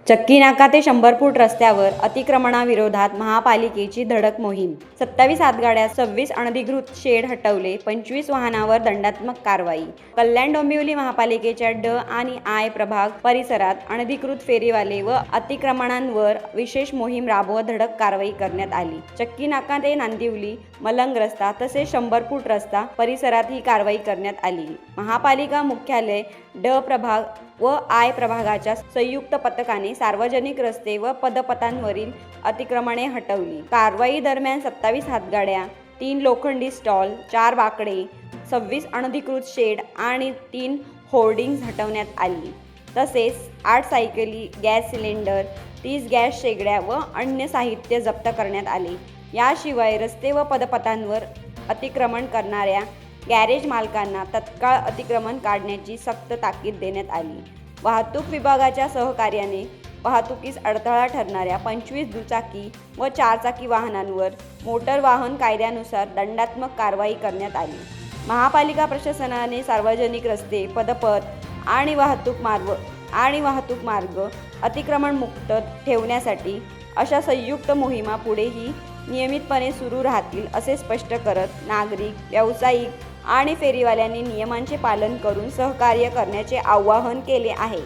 चक्की नाका ते 100 फूट रस्त्यावर अतिक्रमणाविरोधात महापालिकेची धडक मोहीम. 27 हातगाड्या, 26 अनधिकृत शेड हटवले, 25 वाहनावर दंडात्मक कारवाई. कल्याण डोंबिवली महापालिकेच्या ड आणि आय प्रभाग परिसरात अनधिकृत फेरीवाले व अतिक्रमणांवर विशेष मोहीम राबवत धडक कारवाई करण्यात आली. चक्की नाका ते नांदिवली मलंग रस्ता तसेच 100 फूट रस्ता परिसरात ही कारवाई करण्यात आली. महापालिका मुख्यालय ड प्रभाग व आय प्रभागाच्या संयुक्त पथकाने सार्वजनिक रस्ते व पदपथांवरील अतिक्रमणे हटवली. कारवाई दरम्यान 27 हातगाड्या, 3 लोखंडी स्टॉल, 4 बाकडे, 26 अनधिकृत शेड आणि 3 होर्डिंग्ज हटवण्यात आली. तसेच 8 सायकली, गॅस सिलेंडर, 30 गॅस शेगड्या व अन्य साहित्य जप्त करण्यात आले. याशिवाय रस्ते व पदपथांवर अतिक्रमण करणाऱ्या गॅरेज मालकांना तत्काळ अतिक्रमण काढण्याची सक्त ताकीद देण्यात आली. वाहतूक विभागाच्या सहकार्याने वाहतुकीस अडथळा ठरणाऱ्या 25 दुचाकी व 4 चाकी वाहनांवर मोटर वाहन कायद्यानुसार दंडात्मक कारवाई करण्यात आली. महापालिका प्रशासनाने सार्वजनिक रस्ते, पदपथ आणि वाहतूक मार्ग अतिक्रमणमुक्त ठेवण्यासाठी अशा संयुक्त मोहिमा पुढेही नियमितपणे सुरू राहतील असे स्पष्ट करत नागरिक, व्यावसायिक आणि फेरीवाल्यांनी नियमांचे पालन करून सहकार्य करण्याचे आवाहन केले आहे.